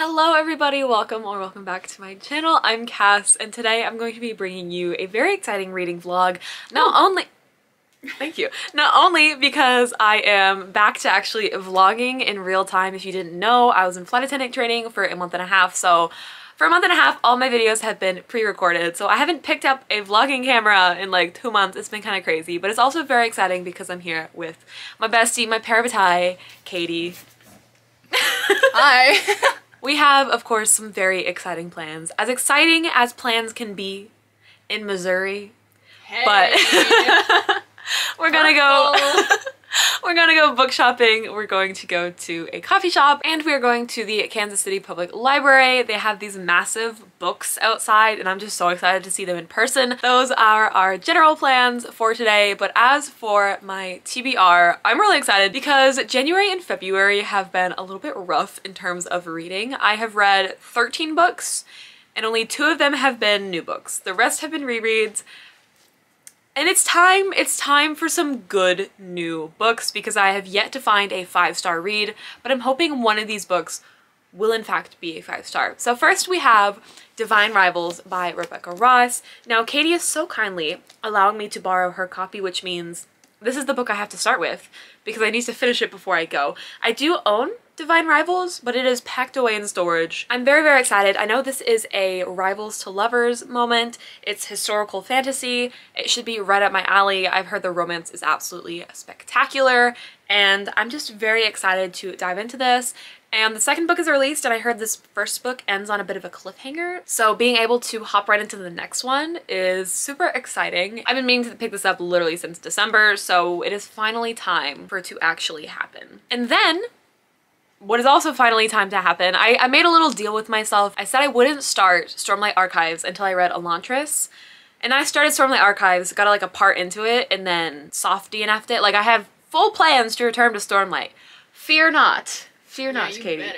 Hello everybody, welcome back to my channel. I'm Cass and today I'm going to be bringing you a very exciting reading vlog. Thank you. Not only because I am back to actually vlogging in real time. If you didn't know, I was in flight attendant training for a month and a half, so for a month and a half all my videos have been pre-recorded, so I haven't picked up a vlogging camera in like 2 months. It's been kind of crazy, but it's also very exciting because I'm here with my bestie, my parabatai, Katie. Hi. We have, of course, some very exciting plans. As exciting as plans can be in Missouri. Hey. But we're gonna go book shopping. We're going to go to a coffee shop and we're going to the Kansas City Public Library. They have these massive books outside and I'm just so excited to see them in person. Those are our general plans for today, but as for my TBR, I'm really excited because January and February have been a little bit rough in terms of reading. I have read 13 books and only 2 of them have been new books. The rest have been rereads. And it's time for some good new books because I have yet to find a 5-star read, but I'm hoping one of these books will in fact be a 5-star. So first we have Divine Rivals by Rebecca Ross. Now Katie is so kindly allowing me to borrow her copy, which means this is the book I have to start with because I need to finish it before I go. I do own Divine Rivals, but it is packed away in storage. I'm very, very excited. I know this is a rivals to lovers moment. It's historical fantasy. It should be right up my alley. I've heard the romance is absolutely spectacular, and I'm just very excited to dive into this. And the second book is released, and I heard this first book ends on a bit of a cliffhanger. So being able to hop right into the next one is super exciting. I've been meaning to pick this up literally since December, so it is finally time for it to actually happen. And then what is also finally time to happen, I made a little deal with myself. I said I wouldn't start Stormlight Archives until I read Elantris. And I started Stormlight Archives, got like a part into it, and then soft DNF'd it. Like I have full plans to return to Stormlight. Fear not. Fear not, Katie.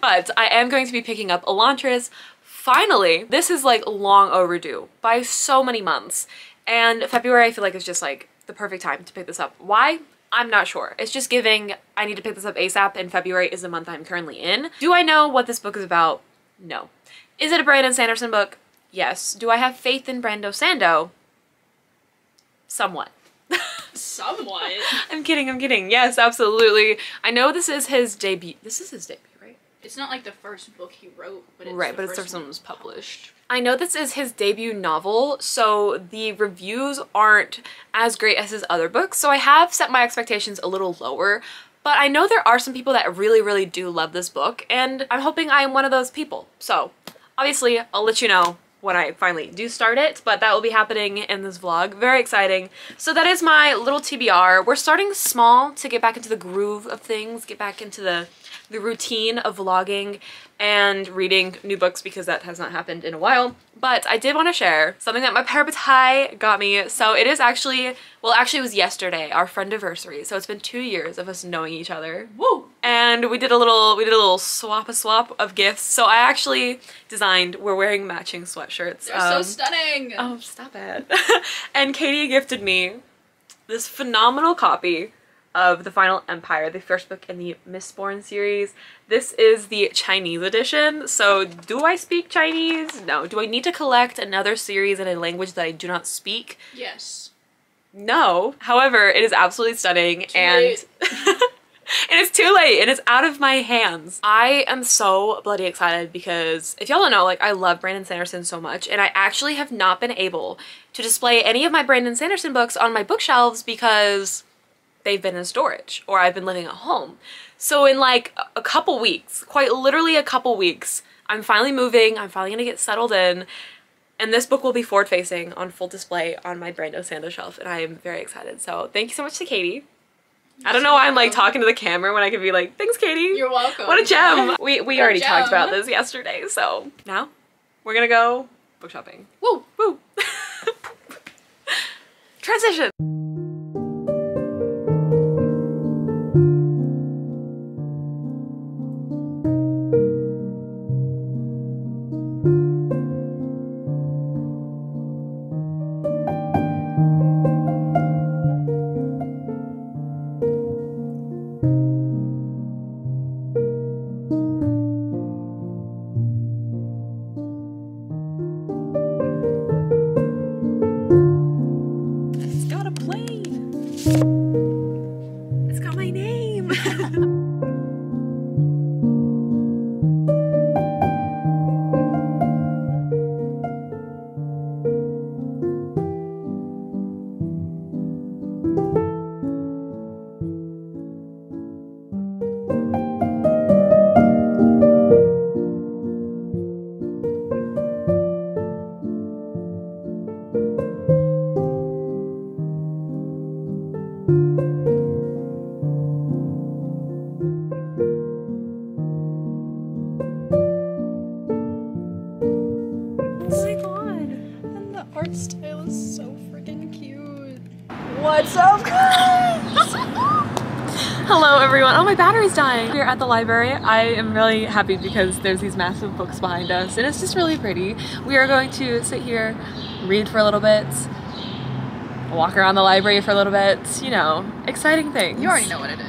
But I am going to be picking up Elantris. Finally, this is like long overdue by so many months. And February I feel like is just like the perfect time to pick this up. Why? I'm not sure. It's just giving, I need to pick this up ASAP, and February is the month I'm currently in. Do I know what this book is about? No. Is it a Brandon Sanderson book? Yes. Do I have faith in Brando Sando? Somewhat. Somewhat? I'm kidding. Yes, absolutely. I know this is his debut. This is his debut, right? It's not like the first book he wrote, but it's right, but it's the first one was published. I know this is his debut novel, so the reviews aren't as great as his other books, so I have set my expectations a little lower, but I know there are some people that really do love this book, and I'm hoping I am one of those people. So obviously I'll let you know when I finally do start it, but that will be happening in this vlog. Very exciting. So that is my little TBR. We're starting small to get back into the groove of things, get back into the routine of vlogging and reading new books because that has not happened in a while. But I did want to share something that my parabatai got me. So it is actually, well actually it was yesterday, our friendiversary. So it's been 2 years of us knowing each other. Woo! And we did a little swap of gifts. So I actually designed, we're wearing matching sweatshirts. They're so stunning! Oh, stop it. And Katie gifted me this phenomenal copy of The Final Empire, the first book in the Mistborn series. This is the Chinese edition. So do I speak Chinese? No. Do I need to collect another series in a language that I do not speak? Yes. No. However, it is absolutely stunning and and it's too late and it's out of my hands. I am so bloody excited because if y'all don't know, like I love Brandon Sanderson so much, and I actually have not been able to display any of my Brandon Sanderson books on my bookshelves because they've been in storage or I've been living at home. So in like a couple weeks, quite literally a couple weeks, I'm finally moving, I'm finally gonna get settled in, and this book will be forward facing on full display on my Brando Sando shelf, and I am very excited. So thank you so much to Katie. I don't know why I'm like talking to the camera when I could be like, thanks Katie. You're welcome. What a gem. We already talked about this yesterday, so now we're gonna go book shopping. Woo! Woo! Transition! art style is so freaking cute. What's up, guys? Hello, everyone. Oh, my battery's dying. We're at the library. I am really happy because there's these massive books behind us, and it's just really pretty. We are going to sit here, read for a little bit, walk around the library for a little bit, you know, exciting things. You already know what it is.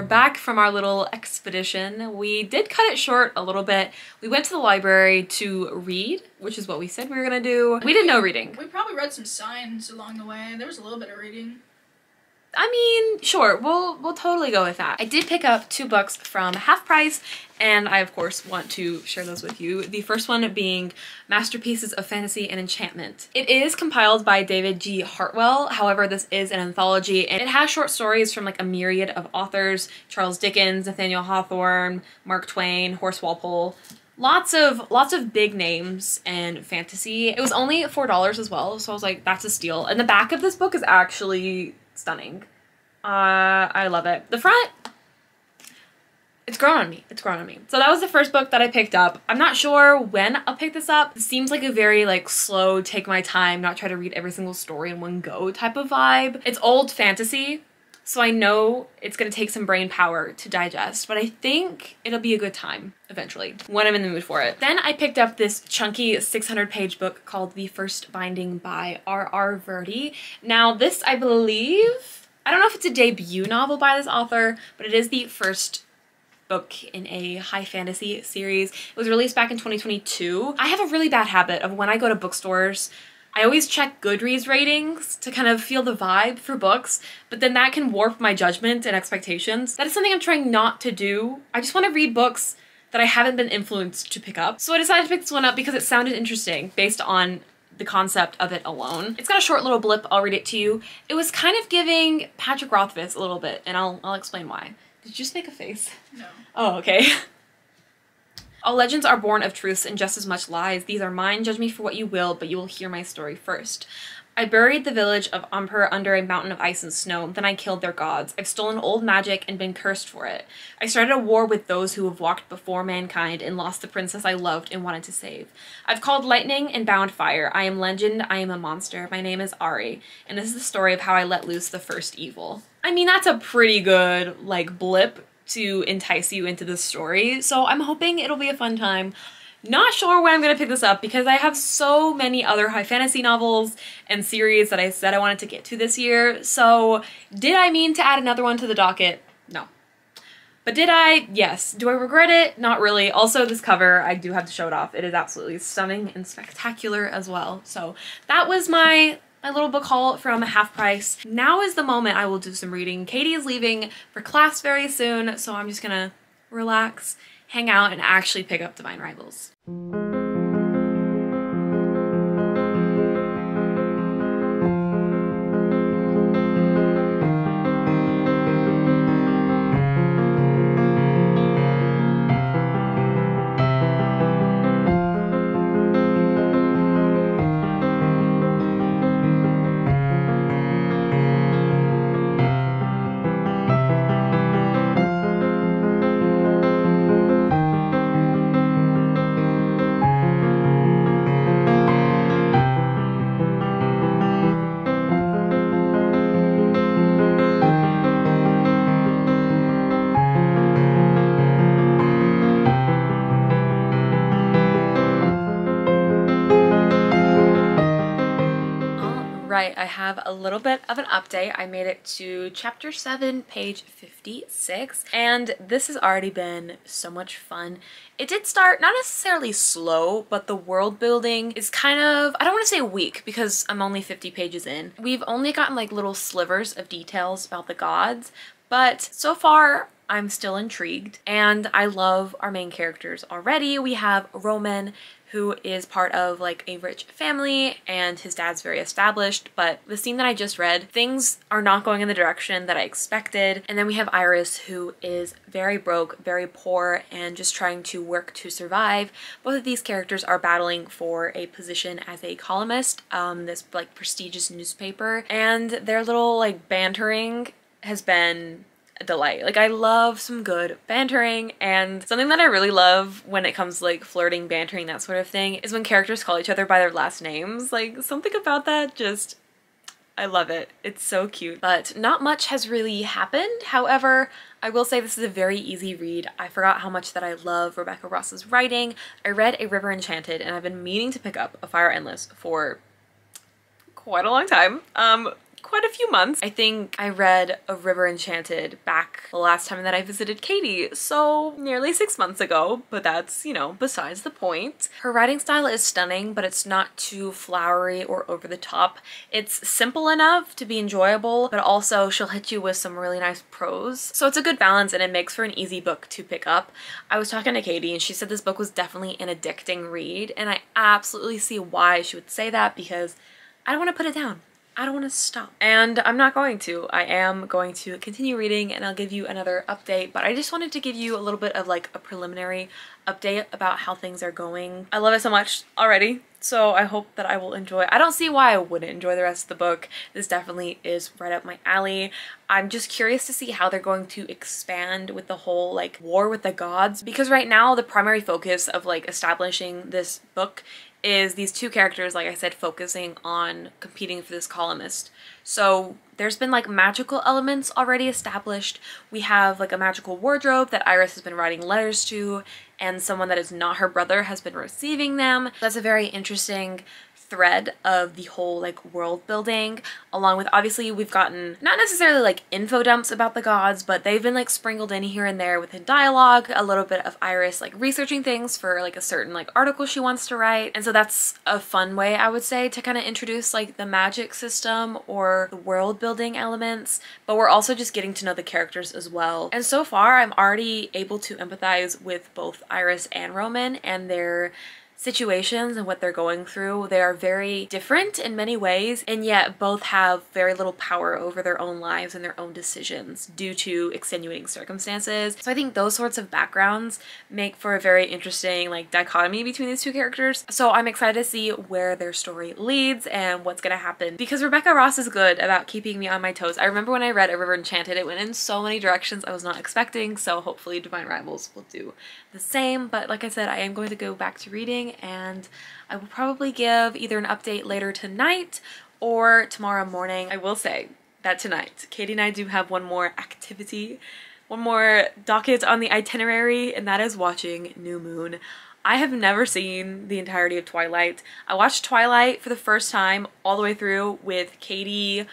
Back from our little expedition. We did cut it short a little bit. We went to the library to read, which is what we said we were gonna do. We did no reading. We probably read some signs along the way. There was a little bit of reading. I mean, sure, we'll totally go with that. I did pick up 2 books from half price, and I of course want to share those with you. The first one being Masterpieces of Fantasy and Enchantment. It is compiled by David G. Hartwell. However, this is an anthology, and it has short stories from like a myriad of authors: Charles Dickens, Nathaniel Hawthorne, Mark Twain, Horace Walpole. Lots of big names and fantasy. It was only $4 as well, so I was like, that's a steal. And the back of this book is actually stunning. I love it. The front, it's grown on me. It's grown on me. So that was the first book that I picked up. I'm not sure when I'll pick this up. It seems like a very like slow, take my time, not try to read every single story in one go type of vibe. It's old fantasy, so I know it's gonna take some brain power to digest, but I think it'll be a good time eventually when I'm in the mood for it. Then I picked up this chunky 600-page book called The First Binding by R.R. Verde. Now this, I believe, I don't know if it's a debut novel by this author, but it is the first book in a high fantasy series. It was released back in 2022. I have a really bad habit of when I go to bookstores, I always check Goodreads ratings to kind of feel the vibe for books, but then that can warp my judgment and expectations. That is something I'm trying not to do. I just want to read books that I haven't been influenced to pick up. So I decided to pick this one up because it sounded interesting based on the concept of it alone. It's got a short little blip, I'll read it to you. It was kind of giving Patrick Rothfuss a little bit, and I'll explain why. Did you just make a face? No. Oh, okay. All legends are born of truths and just as much lies. These are mine, judge me for what you will, but you will hear my story first. I buried the village of Umpur under a mountain of ice and snow, then I killed their gods. I've stolen old magic and been cursed for it. I started a war with those who have walked before mankind and lost the princess I loved and wanted to save. I've called lightning and bound fire. I am legend, I am a monster. My name is Ari, and this is the story of how I let loose the first evil. I mean, that's a pretty good, like, blip to entice you into the story, so I'm hoping it'll be a fun time. Not sure when I'm gonna pick this up because I have so many other high fantasy novels and series that I said I wanted to get to this year, so did I mean to add another one to the docket? No. But did I? Yes. Do I regret it? Not really. Also, this cover, I do have to show it off. It is absolutely stunning and spectacular as well. So that was my little book haul from half price. Now is the moment I will do some reading. Katie is leaving for class very soon, so I'm just gonna relax, hang out, and actually pick up Divine Rivals. right, I have a little bit of an update. I made it to chapter 7, page 56, and this has already been so much fun. It did start not necessarily slow, but the world building is kind of, I don't want to say weak because I'm only 50 pages in. We've only gotten like little slivers of details about the gods, but so far I'm still intrigued and I love our main characters already. We have Roman, who is part of like a rich family and his dad's very established, but the scene that I just read, things are not going in the direction that I expected. And then we have Iris, who is very broke, very poor, and just trying to work to survive. Both of these characters are battling for a position as a columnist, this like prestigious newspaper, and their little like bantering has been a delight. Like I love some good bantering, and something that I really love when it comes to like flirting, bantering, that sort of thing is when characters call each other by their last names. Like something about that just, I love it. It's so cute. But not much has really happened. However, I will say this is a very easy read. I forgot how much that I love Rebecca Ross's writing. I read A River Enchanted and I've been meaning to pick up A Fire Endless for quite a long time. Quite a few months. I think I read A River Enchanted back the last time that I visited Katie, so nearly 6 months ago, but that's, you know, besides the point. Her writing style is stunning, but it's not too flowery or over the top. It's simple enough to be enjoyable, but also she'll hit you with some really nice prose. So it's a good balance and it makes for an easy book to pick up. I was talking to Katie and she said this book was definitely an addicting read, and I absolutely see why she would say that because I don't want to put it down. I don't want to stop. And I'm not going to. I am going to continue reading and I'll give you another update, but I just wanted to give you a little bit of like a preliminary update about how things are going. I love it so much already, so I hope that I will enjoy. I don't see why I wouldn't enjoy the rest of the book. This definitely is right up my alley. I'm just curious to see how they're going to expand with the whole like war with the gods, because right now the primary focus of like establishing this book is these two characters, like I said, focusing on competing for this columnist. So there's been like magical elements already established. We have like a magical wardrobe that Iris has been writing letters to, and someone that is not her brother has been receiving them. That's a very interesting thread of the whole like world building, along with obviously we've gotten not necessarily like info dumps about the gods, but they've been like sprinkled in here and there within dialogue, a little bit of Iris like researching things for like a certain like article she wants to write. And so that's a fun way, I would say, to kind of introduce like the magic system or the world building elements, but we're also just getting to know the characters as well. And so far I'm already able to empathize with both Iris and Roman and their situations and what they're going through. They are very different in many ways, and yet both have very little power over their own lives and their own decisions due to extenuating circumstances. So I think those sorts of backgrounds make for a very interesting like dichotomy between these two characters. So I'm excited to see where their story leads and what's gonna happen, because Rebecca Ross is good about keeping me on my toes. I remember when I read A River Enchanted, it went in so many directions I was not expecting, so hopefully Divine Rivals will do the same. But like I said, I am going to go back to reading, and I will probably give either an update later tonight or tomorrow morning. I will say that tonight, Katie and I do have one more activity, one more docket on the itinerary, and that is watching New Moon. I have never seen the entirety of Twilight. I watched Twilight for the first time all the way through with Katie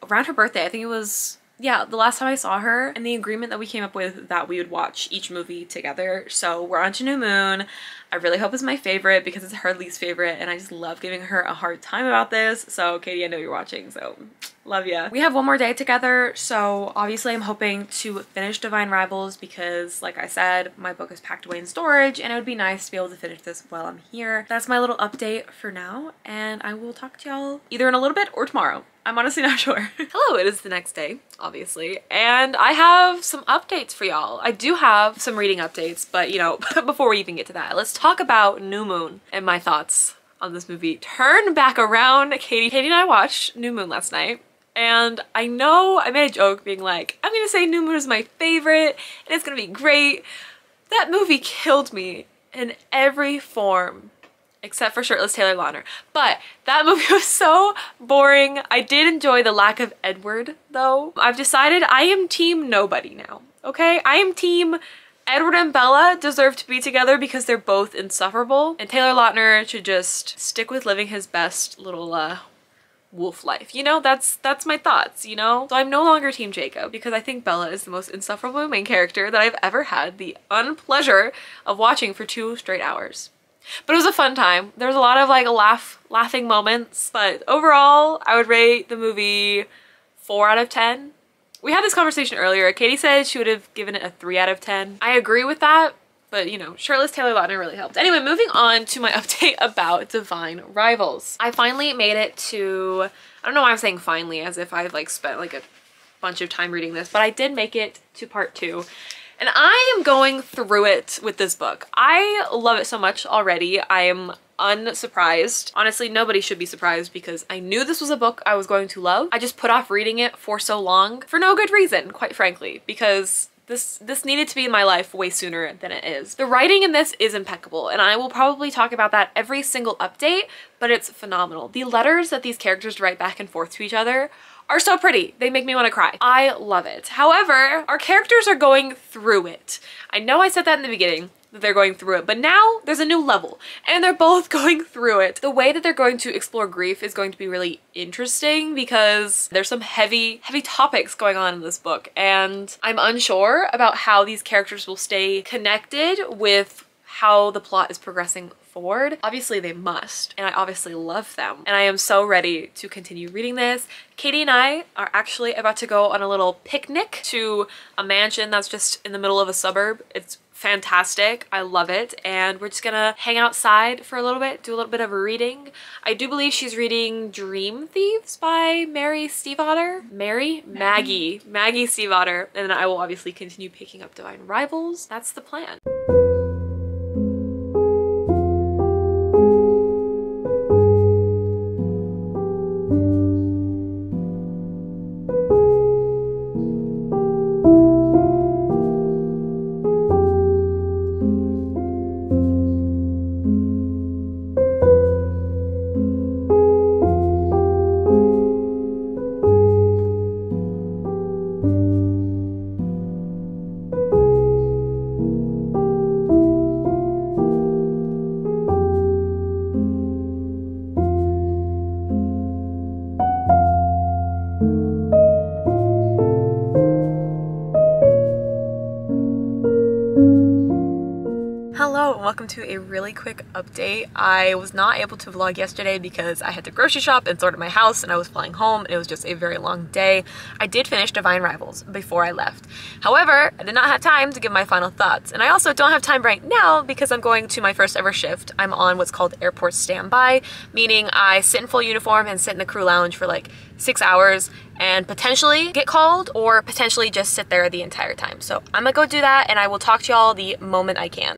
around her birthday. I think it was, yeah, the last time I saw her, and the agreement that we came up with that we would watch each movie together. So we're on to New Moon. I really hope it's my favorite because it's her least favorite, and I just love giving her a hard time about this. So Katie, I know you're watching, so love ya. We have one more day together, so obviously I'm hoping to finish Divine Rivals because, like I said, my book is packed away in storage, and it would be nice to be able to finish this while I'm here. That's my little update for now, and I will talk to y'all either in a little bit or tomorrow. I'm honestly not sure. Hello, it is the next day, obviously, and I have some updates for y'all. I do have some reading updates, but you know, before we even get to that, let's talk about New Moon and my thoughts on this movie. Turn back around. Katie and I watched New Moon last night, and I know I made a joke being like, I'm gonna say New Moon is my favorite and it's gonna be great. That movie killed me in every form except for shirtless Taylor Lautner. But that movie was so boring. I did enjoy the lack of Edward though. I've decided I am team nobody now, okay? I am team Edward and Bella deserve to be together because they're both insufferable, and Taylor Lautner should just stick with living his best little wolf life. You know, that's my thoughts, you know? So I'm no longer Team Jacob because I think Bella is the most insufferable main character that I've ever had the unpleasure of watching for 2 straight hours. But it was a fun time. There was a lot of like laughing moments, but overall I would rate the movie 4 out of 10. We had this conversation earlier. Katie said she would have given it a 3 out of 10. I agree with that, but you know, shirtless Taylor Lautner really helped. Anyway, moving on to my update about Divine Rivals. I finally made it to, I don't know why I'm saying finally as if I've like spent like a bunch of time reading this, but I did make it to part 2. And I am going through it with this book. I love it so much already. I am unsurprised. Honestly, nobody should be surprised because I knew this was a book I was going to love. I just put off reading it for so long for no good reason, quite frankly, because this needed to be in my life way sooner than it is. The writing in this is impeccable, and I will probably talk about that every single update, but it's phenomenal. The letters that these characters write back and forth to each other are so pretty. They make me want to cry. I love it. However, our characters are going through it. I know I said that in the beginning, that they're going through it, but now there's a new level and they're both going through it. The way that they're going to explore grief is going to be really interesting because there's some heavy topics going on in this book, and I'm unsure about how these characters will stay connected with how the plot is progressing forward. Obviously they must, and I obviously love them, and I am so ready to continue reading this. Katie and I are actually about to go on a little picnic to a mansion that's just in the middle of a suburb. It's fantastic. I love it, and we're just gonna hang outside for a little bit, do a little bit of a reading. I do believe she's reading Dream Thieves by Maggie Stiefvater, and then I will obviously continue picking up Divine Rivals. That's the plan. Hello and welcome to a really quick update. I was not able to vlog yesterday because I had to grocery shop and sort of my house, and I was flying home and it was just a very long day. I did finish Divine Rivals before I left. However, I did not have time to give my final thoughts, and I also don't have time right now because I'm going to my first ever shift. I'm on what's called airport standby, meaning I sit in full uniform and sit in the crew lounge for like 6 hours and potentially get called or potentially just sit there the entire time. So I'm gonna go do that, and I will talk to y'all the moment I can.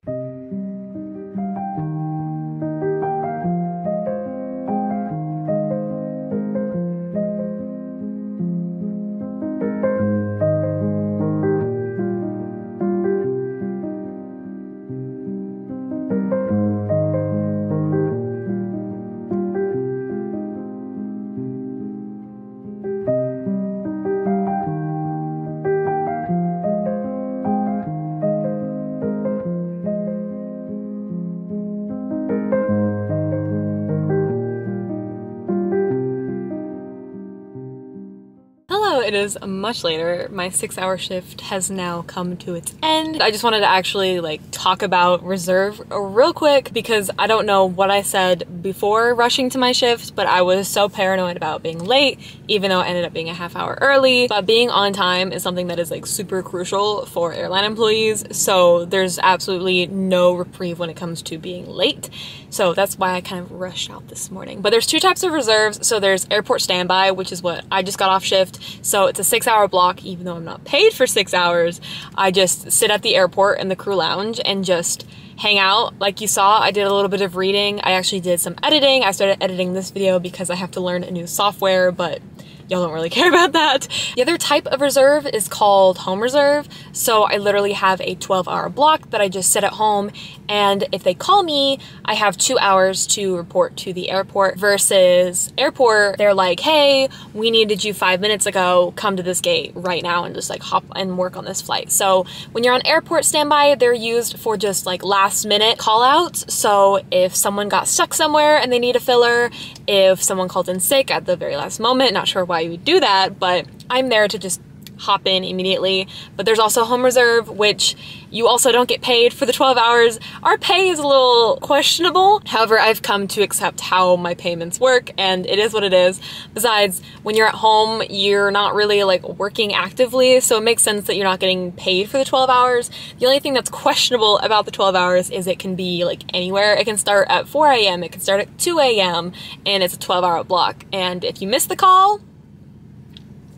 It is much later. My 6-hour shift has now come to its end. I just wanted to actually like talk about reserve real quick because I don't know what I said before rushing to my shift, but I was so paranoid about being late, even though I ended up being a half hour early. But being on time is something that is like super crucial for airline employees, so there's absolutely no reprieve when it comes to being late. So that's why I kind of rushed out this morning. But there's 2 types of reserves. So there's airport standby, which is what I just got off shift. So it's a 6-hour block. Even though I'm not paid for 6 hours, I just sit at the airport in the crew lounge and just hang out. Like you saw, I did a little bit of reading. I actually did some editing. I started editing this video because I have to learn a new software, but y'all don't really care about that. The other type of reserve is called home reserve. So I literally have a 12-hour block that I just sit at home, and if they call me, I have 2 hours to report to the airport, versus airport, they're like, hey, we needed you 5 minutes ago, come to this gate right now and just like hop and work on this flight. So when you're on airport standby, they're used for just like last minute call outs. So if someone got stuck somewhere and they need a filler, if someone called in sick at the very last moment, not sure why you would do that, but I'm there to just hop in immediately. But there's also home reserve, which you also don't get paid for the 12 hours. Our pay is a little questionable. However, I've come to accept how my payments work, and it is what it is. Besides, when you're at home, you're not really like working actively, so it makes sense that you're not getting paid for the 12 hours. The only thing that's questionable about the 12 hours is it can be like anywhere. It can start at 4 a.m., it can start at 2 a.m., and it's a 12-hour block. And if you miss the call,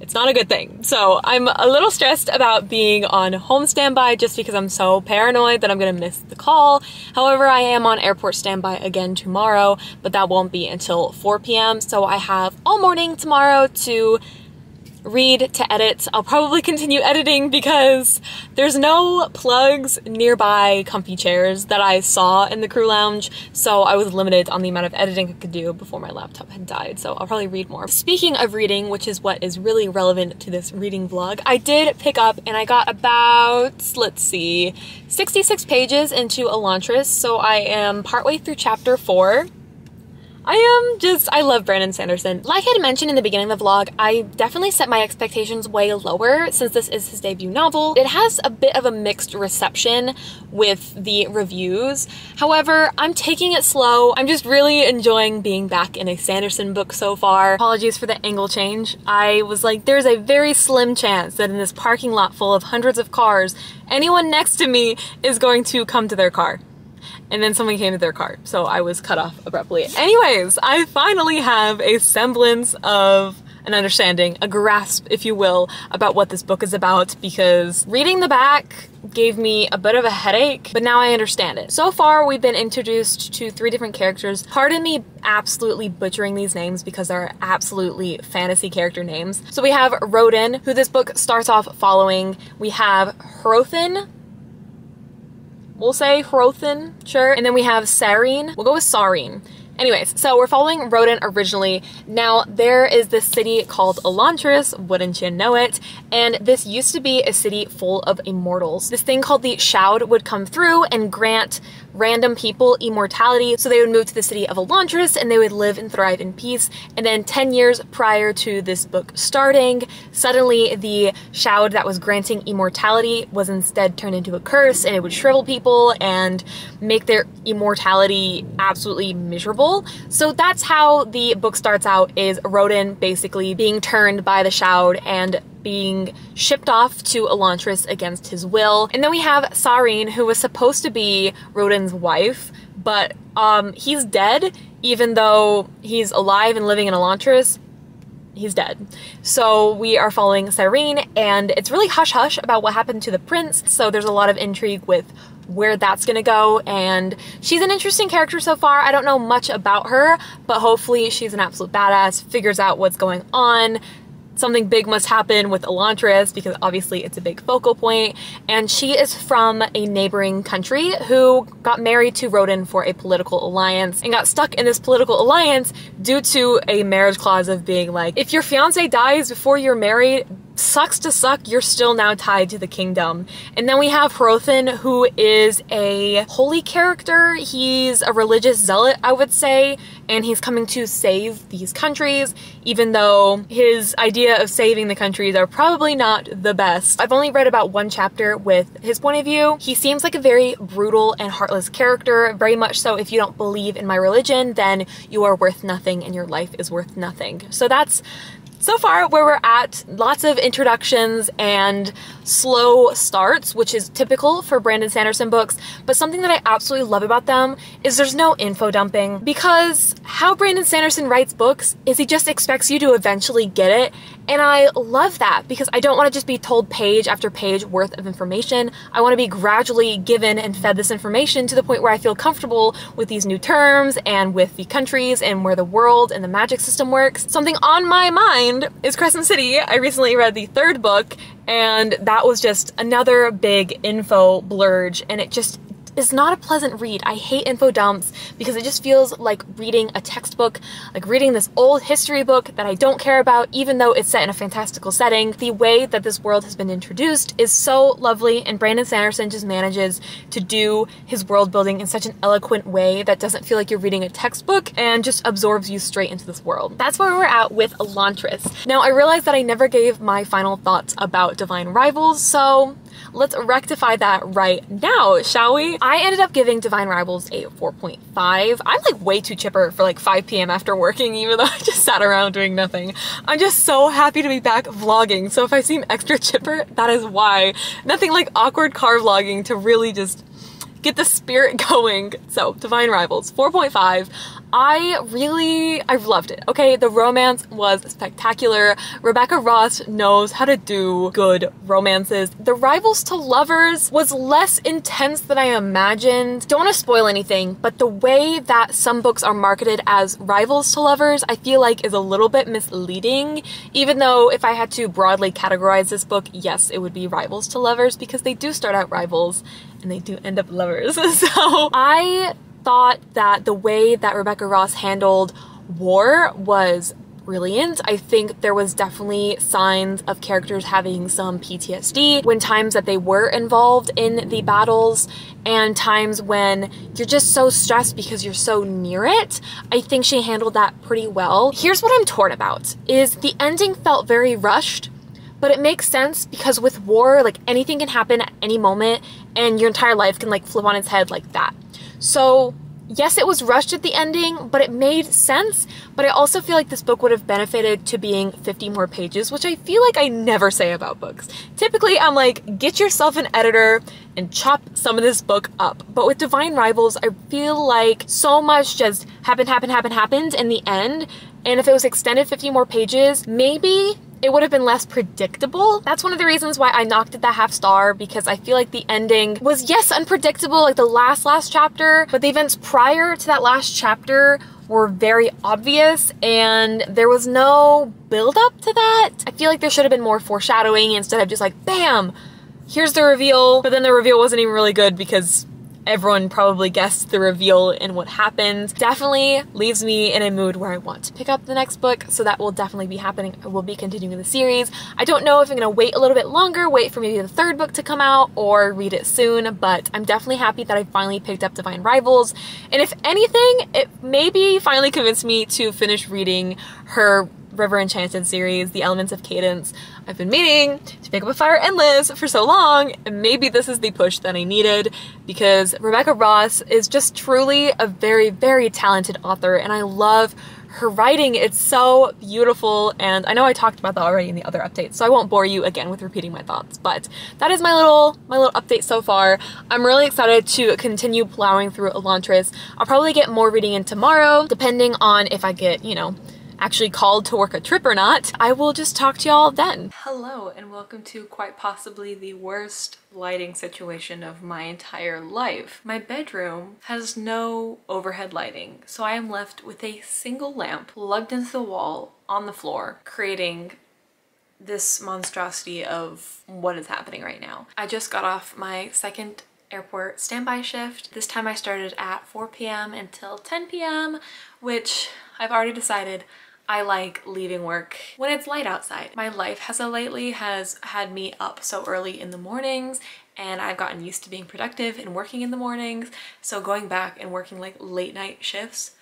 it's not a good thing. So I'm a little stressed about being on home standby just because I'm so paranoid that I'm gonna miss the call. However, I am on airport standby again tomorrow, but that won't be until 4 p.m. So I have all morning tomorrow to read, to edit. I'll probably continue editing because there's no plugs nearby comfy chairs that I saw in the crew lounge, so I was limited on the amount of editing I could do before my laptop had died, so I'll probably read more. Speaking of reading, which is what is really relevant to this reading vlog, I did pick up and I got about, let's see, 66 pages into Elantris, so I am partway through chapter 4. I love Brandon Sanderson. Like I had mentioned in the beginning of the vlog, I definitely set my expectations way lower since this is his debut novel. It has a bit of a mixed reception with the reviews. However, I'm taking it slow. I'm just really enjoying being back in a Sanderson book so far. Apologies for the angle change. I was like, there's a very slim chance that in this parking lot full of hundreds of cars, anyone next to me is going to come to their car. And then someone came to their car, so I was cut off abruptly. Anyways, I finally have a semblance of an understanding, a grasp, if you will, about what this book is about, because reading the back gave me a bit of a headache, but now I understand it. So far, we've been introduced to 3 different characters. Pardon me absolutely butchering these names because they're absolutely fantasy character names. So we have Rodin, who this book starts off following. We have Hrothin. We'll say Hrothin, sure. And then we have Sareen. We'll go with Sareen. Anyways, so we're following Rodin originally. Now, there is this city called Elantris, wouldn't you know it? And this used to be a city full of immortals. This thing called the Shroud would come through and grant random people immortality, so they would move to the city of Elantris and they would live and thrive in peace. And then 10 years prior to this book starting, suddenly the Shroud that was granting immortality was instead turned into a curse, and it would shrivel people and make their immortality absolutely miserable. So that's how the book starts out, is Rodin basically being turned by the Shroud and being shipped off to Elantris against his will. And then we have Sareen, who was supposed to be Rodin's wife, but he's dead, even though he's alive and living in Elantris. He's dead. So we are following Sareen, and it's really hush-hush about what happened to the prince, so there's a lot of intrigue with where that's gonna go, and she's an interesting character so far. I don't know much about her, but hopefully she's an absolute badass, figures out what's going on. Something big must happen with Elantris because obviously it's a big focal point, and she is from a neighboring country who got married to Rodin for a political alliance and got stuck in this political alliance due to a marriage clause of being like, if your fiance dies before you're married, sucks to suck, you're still now tied to the kingdom. And then we have Hrothin, who is a holy character. He's a religious zealot, I would say, and he's coming to save these countries, even though his idea of saving the countries are probably not the best. I've only read about 1 chapter with his point of view. He seems like a very brutal and heartless character, very much so if you don't believe in my religion, then you are worth nothing and your life is worth nothing. So that's so far where we're at. Lots of introductions and slow starts, which is typical for Brandon Sanderson books, but something that I absolutely love about them is there's no info dumping, because how Brandon Sanderson writes books is he just expects you to eventually get it, and I love that because I don't want to just be told page after page worth of information. I want to be gradually given and fed this information to the point where I feel comfortable with these new terms and with the countries and where the world and the magic system works. Something on my mind is Crescent City. I recently read the 3rd book, and that was just another big info blurge, and it just is not a pleasant read. I hate info dumps because it just feels like reading a textbook, like reading this old history book that I don't care about, even though it's set in a fantastical setting. The way that this world has been introduced is so lovely, and Brandon Sanderson just manages to do his world building in such an eloquent way that doesn't feel like you're reading a textbook and just absorbs you straight into this world. That's where we're at with Elantris. Now, I realized that I never gave my final thoughts about Divine Rivals, so let's rectify that right now, shall we? I ended up giving Divine Rivals a 4.5. I'm like way too chipper for like 5 p.m. after working, even though I just sat around doing nothing. I'm just so happy to be back vlogging, so if I seem extra chipper, that is why. Nothing like awkward car vlogging to really just get the spirit going. So, Divine Rivals, 4.5. I've loved it. Okay, the romance was spectacular. Rebecca Ross knows how to do good romances. The Rivals to Lovers was less intense than I imagined. Don't want to spoil anything, but the way that some books are marketed as Rivals to Lovers, I feel like is a little bit misleading, even though if I had to broadly categorize this book, yes, it would be Rivals to Lovers, because they do start out rivals and they do end up lovers. So I thought that the way that Rebecca Ross handled war was brilliant. I think there was definitely signs of characters having some PTSD when times that they were involved in the battles, and times when you're just so stressed because you're so near it. I think she handled that pretty well. Here's what I'm torn about, is the ending felt very rushed, but it makes sense because with war, like anything can happen at any moment and your entire life can like flip on its head like that. So yes, it was rushed at the ending, but it made sense. But I also feel like this book would have benefited to being 50 more pages, which I feel like I never say about books. Typically, I'm like, get yourself an editor and chop some of this book up. But with Divine Rivals, I feel like so much just happened in the end. And if it was extended 50 more pages, maybe it would have been less predictable. That's one of the reasons why I knocked it that half star, because I feel like the ending was, yes, unpredictable, like the last chapter, but the events prior to that last chapter were very obvious and there was no build up to that. I feel like there should have been more foreshadowing instead of just like, bam, here's the reveal, but then the reveal wasn't even really good because everyone probably guessed the reveal and what happened. Definitely leaves me in a mood where I want to pick up the next book, so that will definitely be happening. I will be continuing the series. I don't know if I'm gonna wait a little bit longer, wait for maybe the 3rd book to come out, or read it soon, but I'm definitely happy that I finally picked up Divine Rivals. And if anything, it maybe finally convinced me to finish reading her River Enchanted series, The Elements of Cadence. I've been meaning to pick up a Fire Endless for so long, and maybe this is the push that I needed, because Rebecca Ross is just truly a very, very talented author, and I love her writing. It's so beautiful, and I know I talked about that already in the other updates, so I won't bore you again with repeating my thoughts, but that is my little update so far. I'm really excited to continue plowing through Elantris. I'll probably get more reading in tomorrow, depending on if I get, you know, actually called to work a trip or not. I will just talk to y'all then. Hello and welcome to quite possibly the worst lighting situation of my entire life. My bedroom has no overhead lighting, so I am left with a single lamp plugged into the wall on the floor, creating this monstrosity of what is happening right now. I just got off my 2nd airport standby shift. This time I started at 4 p.m. until 10 p.m., which I've already decided I like leaving work when it's light outside. My life lately has had me up so early in the mornings, and I've gotten used to being productive and working in the mornings, so going back and working like late night shifts,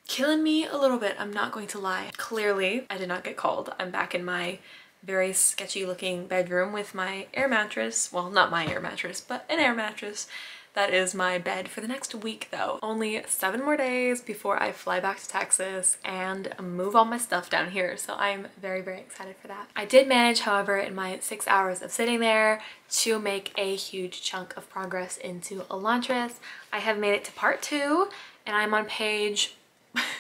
killing me a little bit, I'm not going to lie. Clearly, I did not get called. I'm back in my very sketchy looking bedroom with my air mattress. Well, not my air mattress, but an air mattress That is my bed for the next week though. Only 7 more days before I fly back to Texas and move all my stuff down here. So I'm very, very excited for that. I did manage, however, in my 6 hours of sitting there to make a huge chunk of progress into Elantris. I have made it to part 2 and I'm on page,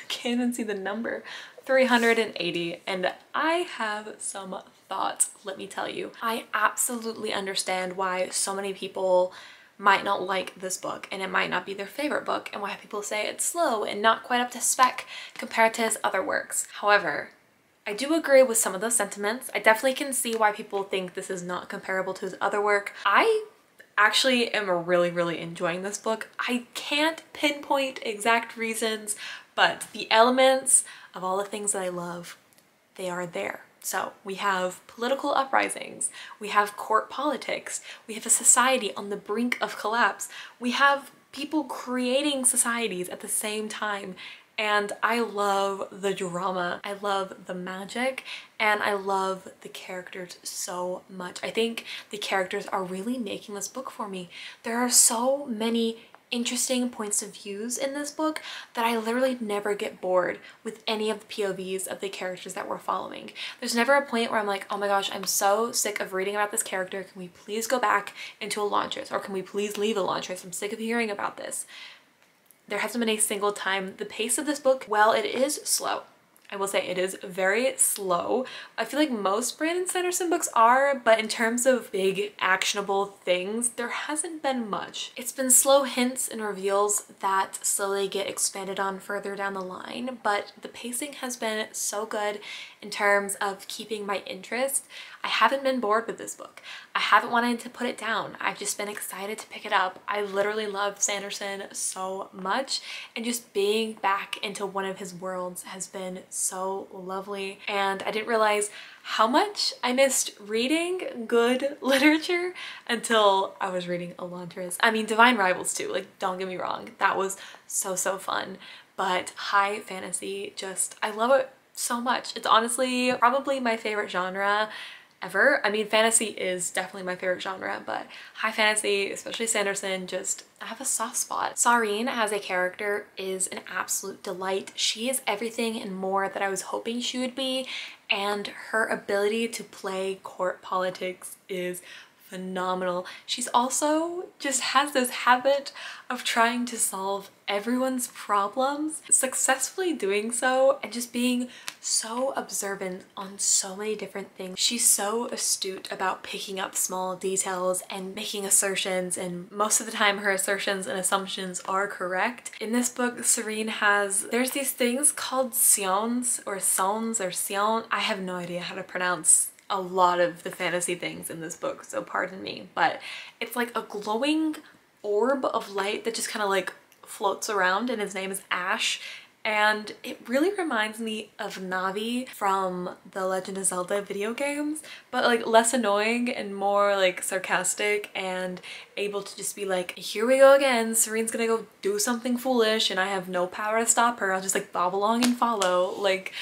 can't even see the number, 380, and I have some thoughts, let me tell you. I absolutely understand why so many people might not like this book and it might not be their favorite book, and why people say it's slow and not quite up to spec compared to his other works. However, I do agree with some of those sentiments. I definitely can see why people think this is not comparable to his other work. I actually am really, really enjoying this book. I can't pinpoint exact reasons, but the elements of all the things that I love, they are there. So we have political uprisings, we have court politics, we have a society on the brink of collapse, we have people creating societies at the same time, and I love the drama, I love the magic, and I love the characters so much. I think the characters are really making this book for me. There are so many interesting points of views in this book that I literally never get bored with any of the POVs of the characters that we're following. There's never a point where I'm like, oh my gosh, I'm so sick of reading about this character. Can we please go back into Elantris? Or can we please leave Elantris? I'm sick of hearing about this. There hasn't been a single time. The pace of this book, well, it is slow. I will say it is very slow. I feel like most Brandon Sanderson books are, but in terms of big actionable things, there hasn't been much. It's been slow hints and reveals that slowly get expanded on further down the line, but the pacing has been so good in terms of keeping my interest. I haven't been bored with this book. I haven't wanted to put it down. I've just been excited to pick it up. I literally love Sanderson so much, and just being back into one of his worlds has been so lovely. And I didn't realize how much I missed reading good literature until I was reading Elantris. I mean, Divine Rivals too, like, don't get me wrong, that was so fun. But high fantasy, just, I love it so much. It's honestly probably my favorite genre ever. I mean, fantasy is definitely my favorite genre, but high fantasy, especially Sanderson, just, I have a soft spot. Sareen as a character is an absolute delight. She is everything and more that I was hoping she would be, and her ability to play court politics is phenomenal. She's also just has this habit of trying to solve everyone's problems, successfully doing so, and just being so observant on so many different things. She's so astute about picking up small details and making assertions, and most of the time her assertions and assumptions are correct. In this book, Sareen there's these things called sions or sons or sion. I have no idea how to pronounce a lot of the fantasy things in this book, so pardon me, but it's like a glowing orb of light that just kind of like floats around, and his name is Ash, and it really reminds me of Navi from the Legend of Zelda video games, but like less annoying and more like sarcastic and able to just be like, here we go again, Sareen's gonna go do something foolish and I have no power to stop her, I'll just like bob along and follow. Like,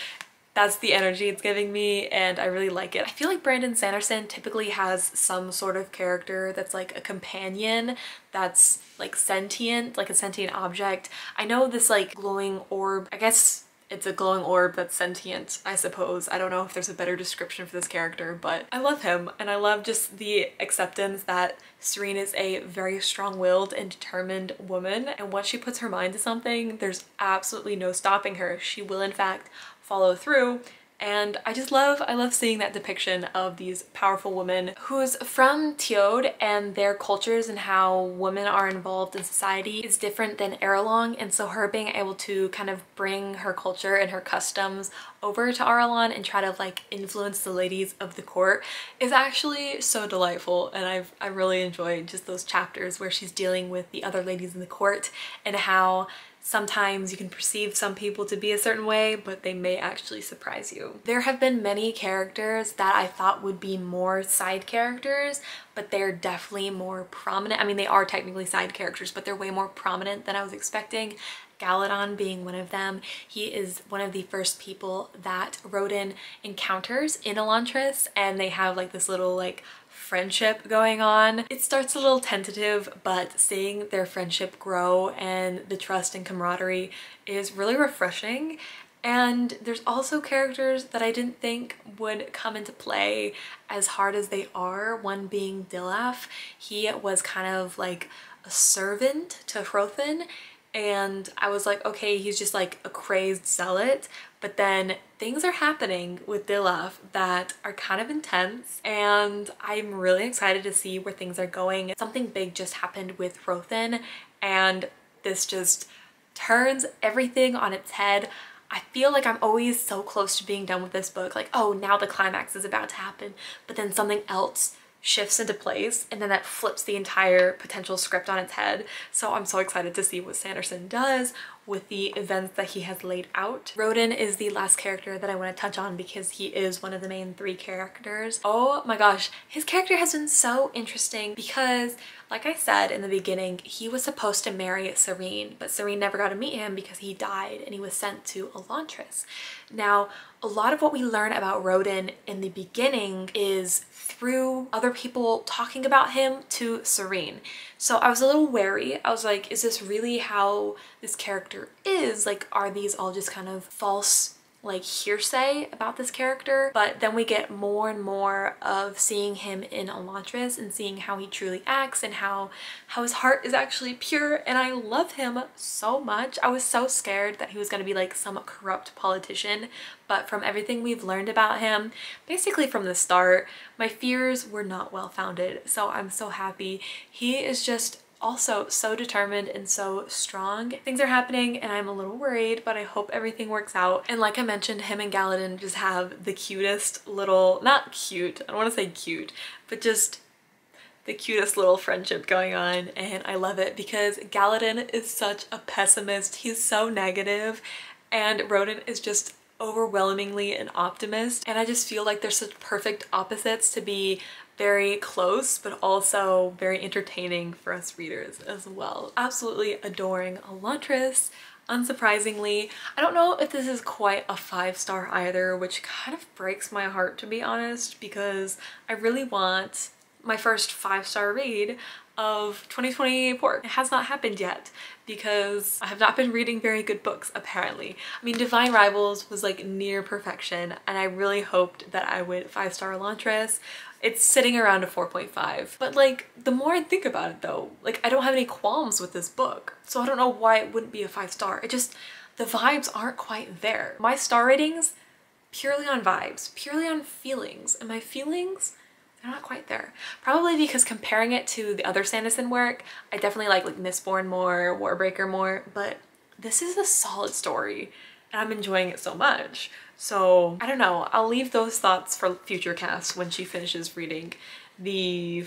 that's the energy it's giving me, and I really like it. I feel like Brandon Sanderson typically has some sort of character that's like a companion that's like sentient, like a sentient object. I know this like glowing orb, I guess it's a glowing orb that's sentient, I suppose. I don't know if there's a better description for this character, but I love him, and I love just the acceptance that Sareen is a very strong-willed and determined woman, and once she puts her mind to something, there's absolutely no stopping her. She will in fact follow through, and I love seeing that depiction of these powerful women who's from Teod, and their cultures and how women are involved in society is different than Aralong, and so her being able to kind of bring her culture and her customs over to Aralon and try to like influence the ladies of the court is actually so delightful, and I really enjoyed just those chapters where she's dealing with the other ladies in the court and how sometimes you can perceive some people to be a certain way, but they may actually surprise you. There have been many characters that I thought would be more side characters, but they're definitely more prominent. I mean, they are technically side characters, but they're way more prominent than I was expecting. Galadon being one of them. He is one of the first people that Rodin encounters in Elantris, and they have like this little like friendship going on. It starts a little tentative, but seeing their friendship grow and the trust and camaraderie is really refreshing. And there's also characters that I didn't think would come into play as hard as they are, one being Dilaf. He was kind of like a servant to Hrothin, and I was like, okay, he's just like a crazed zealot, but then things are happening with Dilaf that are kind of intense, and I'm really excited to see where things are going. Something big just happened with Hrothin, and this just turns everything on its head. I feel like I'm always so close to being done with this book, like, oh, now the climax is about to happen, but then something else shifts into place and then that flips the entire potential script on its head. So I'm so excited to see what Sanderson does with the events that he has laid out. Rodin is the last character that I want to touch on because he is one of the main 3 characters. Oh my gosh, his character has been so interesting because, like I said in the beginning, he was supposed to marry Serene, but Serene never got to meet him because he died and he was sent to Elantris. Now, a lot of what we learn about Rodin in the beginning is through other people talking about him to Serene. So I was a little wary. I was like, is this really how this character is? Like, are these all just kind of false like hearsay about this character? But then we get more and more of seeing him in Elantris and seeing how he truly acts and how his heart is actually pure, and I love him so much. I was so scared that he was going to be like some corrupt politician, but from everything we've learned about him, basically from the start, my fears were not well founded. So I'm so happy. He is just also so determined and so strong. Things are happening and I'm a little worried, but I hope everything works out. And like I mentioned, him and Galadin just have the cutest little, not cute, I don't want to say cute, but just the cutest little friendship going on, and I love it because Galadin is such a pessimist. He's so negative, and Rodin is just overwhelmingly an optimist, and I just feel like they're such perfect opposites to be very close but also very entertaining for us readers as well. Absolutely adoring Elantris. Unsurprisingly, I don't know if this is quite a 5-star either, which kind of breaks my heart to be honest, because I really want my first 5-star read of 2024. It has not happened yet because I have not been reading very good books apparently. I mean, Divine Rivals was like near perfection and I really hoped that I would 5-star Elantris. It's sitting around a 4.5. But like, the more I think about it though, like I don't have any qualms with this book. So I don't know why it wouldn't be a 5-star. It just, the vibes aren't quite there. My star ratings, purely on vibes, purely on feelings, and my feelings, they're not quite there. Probably because comparing it to the other Sanderson work, I definitely like Mistborn more, Warbreaker more, but this is a solid story and I'm enjoying it so much. So I don't know, I'll leave those thoughts for future casts when she finishes reading the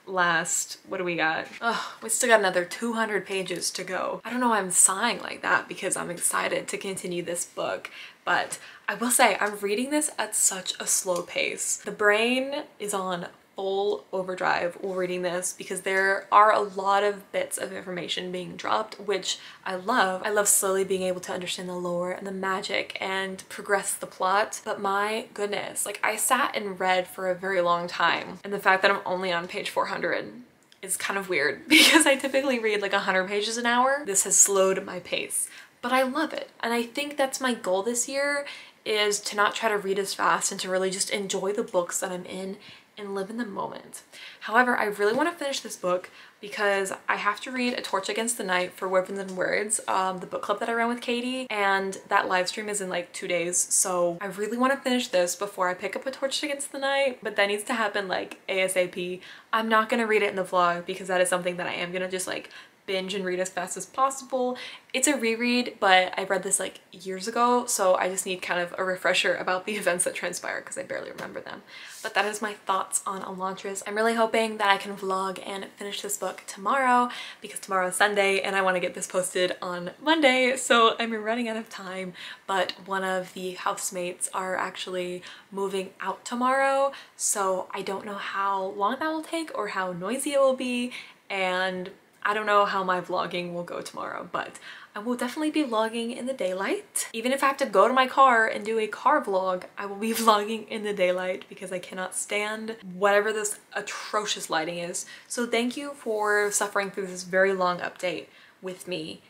last, what do we got? Oh, we still got another 200 pages to go. I don't know why I'm sighing like that because I'm excited to continue this book, but I will say I'm reading this at such a slow pace. The brain is on full overdrive while reading this because there are a lot of bits of information being dropped, which I love. I love slowly being able to understand the lore and the magic and progress the plot. But my goodness, like I sat and read for a very long time, and the fact that I'm only on page 400 is kind of weird because I typically read like 100 pages an hour. This has slowed my pace, but I love it. And I think that's my goal this year, is to not try to read as fast and to really just enjoy the books that I'm in and live in the moment. However, I really want to finish this book because I have to read A Torch Against the Night for Weapons and Words, the book club that I ran with Katie, and that live stream is in like 2 days. So I really want to finish this before I pick up A Torch Against the Night, but that needs to happen like ASAP. I'm not gonna read it in the vlog because that is something that I am gonna just like binge and read as fast as possible. It's a reread, but I read this like years ago, so I just need kind of a refresher about the events that transpired because I barely remember them. But that is my thoughts on Elantris. I'm really hoping that I can vlog and finish this book tomorrow because tomorrow is Sunday and I want to get this posted on Monday, so I'm running out of time. But one of the housemates are actually moving out tomorrow, so I don't know how long that will take or how noisy it will be, and I don't know how my vlogging will go tomorrow, but I will definitely be vlogging in the daylight. Even if I have to go to my car and do a car vlog, I will be vlogging in the daylight because I cannot stand whatever this atrocious lighting is. So thank you for suffering through this very long update with me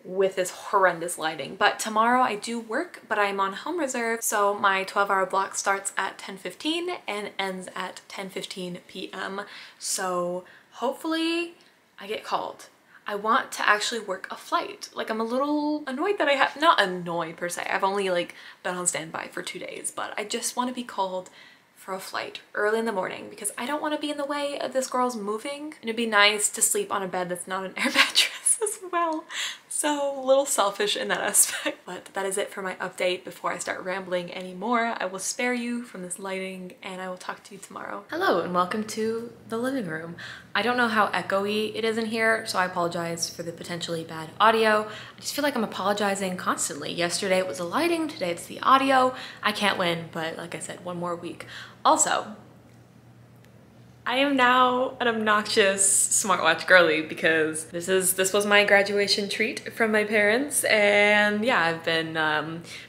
with this horrendous lighting. But tomorrow I do work, but I'm on home reserve, so my 12-hour block starts at 10:15 and ends at 10:15 p.m. So hopefully I get called. I want to actually work a flight. Like, I'm a little annoyed that I have, not annoyed per se, I've only like been on standby for 2 days, but I just want to be called for a flight early in the morning because I don't want to be in the way of this girl's moving. And it'd be nice to sleep on a bed that's not an air mattress as well. So a little selfish in that aspect. But that is it for my update. Before I start rambling anymore, I will spare you from this lighting and I will talk to you tomorrow. Hello and welcome to the living room. I don't know how echoey it is in here, so I apologize for the potentially bad audio. I just feel like I'm apologizing constantly. Yesterday it was the lighting, today it's the audio. I can't win, but like I said, one more week. Also, I am now an obnoxious smartwatch girly because this was my graduation treat from my parents, and yeah, I've been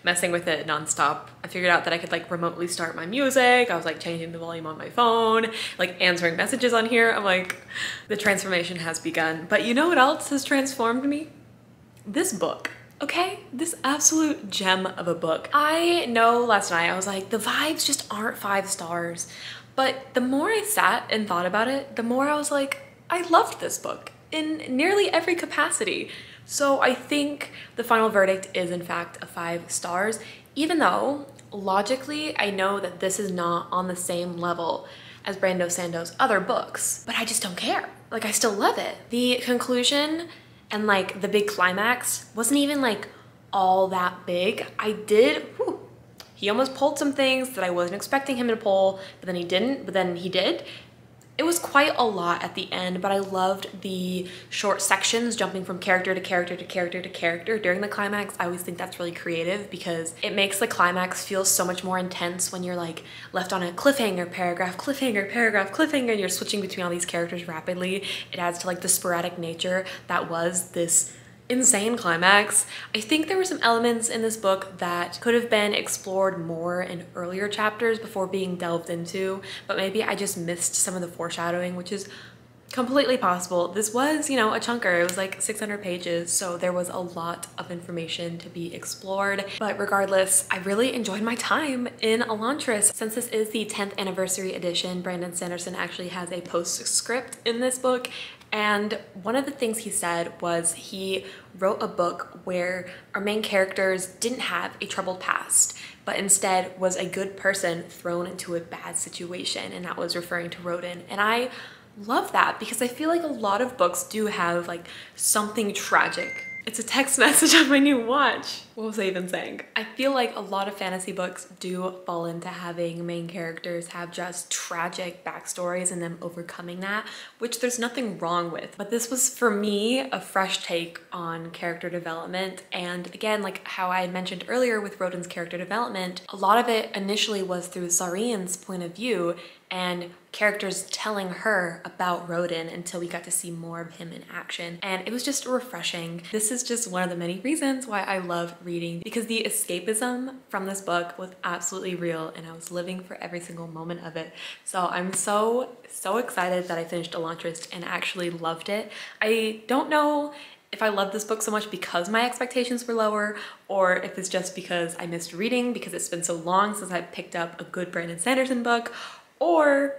messing with it nonstop. I figured out that I could like remotely start my music. I was like changing the volume on my phone, like answering messages on here. I'm like, the transformation has begun. But you know what else has transformed me? This book. Okay, this absolute gem of a book. I know last night I was like, the vibes just aren't 5 stars. But the more I sat and thought about it, the more I was like, I loved this book in nearly every capacity. So I think the final verdict is in fact a 5 stars, even though logically I know that this is not on the same level as Brando Sando's other books, but I just don't care. Like, I still love it. The conclusion and like the big climax wasn't even like all that big. He almost pulled some things that I wasn't expecting him to pull, but then he didn't, but then he did. It was quite a lot at the end, but I loved the short sections jumping from character to character to character to character during the climax. I always think that's really creative because it makes the climax feel so much more intense when you're like left on a cliffhanger, paragraph, cliffhanger, and you're switching between all these characters rapidly. It adds to like the sporadic nature that was this insane climax. I think there were some elements in this book that could have been explored more in earlier chapters before being delved into, but maybe I just missed some of the foreshadowing, which is completely possible. This was, you know, a chunker. It was like 600 pages, so there was a lot of information to be explored. But regardless, I really enjoyed my time in Elantris. Since this is the 10th anniversary edition, Brandon Sanderson actually has a postscript in this book. And one of the things he said was he wrote a book where our main characters didn't have a troubled past, but instead was a good person thrown into a bad situation, and that was referring to Rodin. And I love that because I feel like a lot of books do have like something tragic. It's a text message on my new watch. What was I even saying? I feel like a lot of fantasy books do fall into having main characters have just tragic backstories and them overcoming that, which there's nothing wrong with. But this was, for me, a fresh take on character development. And again, like how I had mentioned earlier with Rodin's character development, a lot of it initially was through Sarine's point of view and characters telling her about Rodin until we got to see more of him in action. And it was just refreshing. This is just one of the many reasons why I love reading, because the escapism from this book was absolutely real and I was living for every single moment of it. So I'm so excited that I finished Elantris and actually loved it. I don't know if I loved this book so much because my expectations were lower, or if it's just because I missed reading because it's been so long since I picked up a good Brandon Sanderson book, or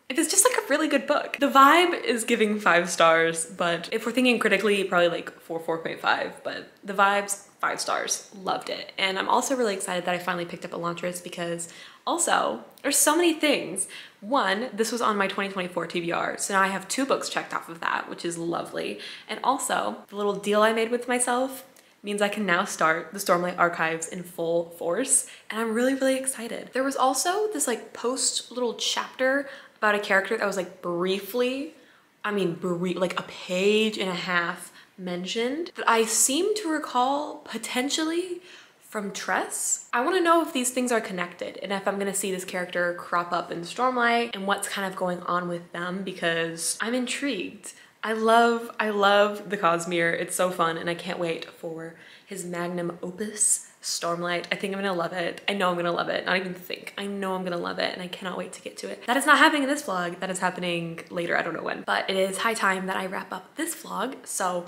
if it's just like a really good book. The vibe is giving 5 stars, but if we're thinking critically, probably like 4.5, but the vibes, 5 stars. Loved it. And I'm also really excited that I finally picked up Elantris because also there's so many things. One, this was on my 2024 TBR, so now I have 2 books checked off of that, which is lovely. And also the little deal I made with myself means I can now start the Stormlight Archives in full force, and I'm really excited. There was also this like post little chapter about a character that was like briefly, like a page and a half mentioned, that I seem to recall potentially from Tress. I want to know if these things are connected and if I'm gonna see this character crop up in Stormlight and what's kind of going on with them, because I'm intrigued. I love the Cosmere. It's so fun and I can't wait for his magnum opus, Stormlight. I think I'm gonna love it. I know I'm gonna love it. Not even think. I know I'm gonna love it and I cannot wait to get to it. That is not happening in this vlog. That is happening later. I don't know when. But it is high time that I wrap up this vlog. So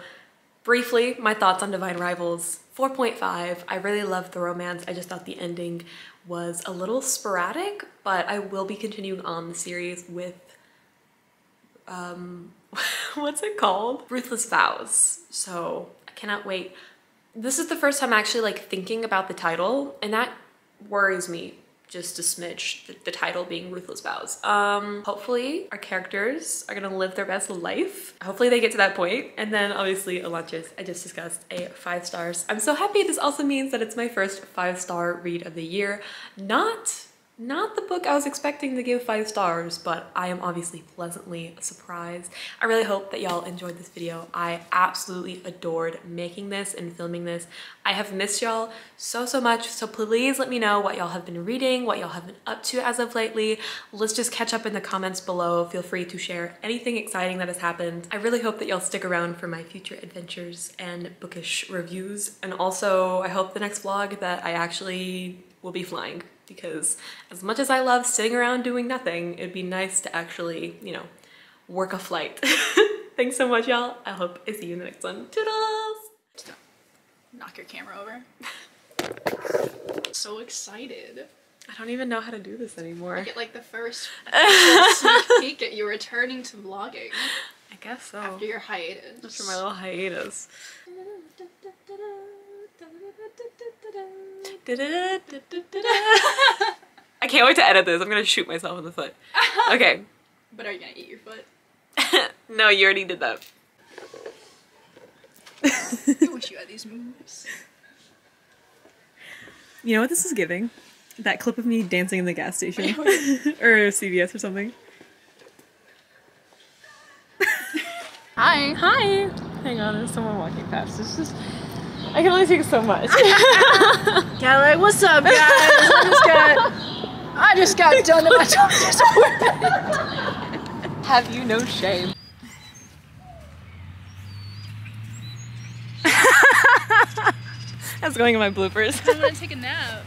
briefly, my thoughts on Divine Rivals. 4.5. I really loved the romance. I just thought the ending was a little sporadic, but I will be continuing on the series with what's it called? Ruthless Vows. So I cannot wait. This is the first time actually like thinking about the title, and that worries me just a smidge, the title being Ruthless Vows. Hopefully our characters are gonna live their best life. Hopefully they get to that point. And then obviously Alantris, I just discussed, a 5 stars. I'm so happy. This also means that it's my first 5-star read of the year. Not the book I was expecting to give 5 stars, but I am obviously pleasantly surprised. I really hope that y'all enjoyed this video. I absolutely adored making this and filming this. I have missed y'all so much, so please let me know what y'all have been reading, what y'all have been up to as of lately. Let's just catch up in the comments below. Feel free to share anything exciting that has happened. I really hope that y'all stick around for my future adventures and bookish reviews. And also, I hope the next vlog that I actually will be flying, because as much as I love sitting around doing nothing, it'd be nice to actually, you know, work a flight. Thanks so much, y'all. I hope I see you in the next one. Toodles! Just don't knock your camera over. So excited. I don't even know how to do this anymore. I get like the first sneak peek at you returning to vlogging. I guess so. After your hiatus. After my little hiatus. I can't wait to edit this. I'm gonna shoot myself in the foot. Okay. But are you gonna eat your foot? No, you already did that. I wish you had these moves. You know what this is giving? That clip of me dancing in the gas station. Or CVS or something. Hi. Hi! Hang on, there's someone walking past. It's just... I can only take so much. Yeah, like, what's up, guys? I just got done in my doctor's appointment. Have you no shame? That's going in my bloopers. I'm gonna take a nap.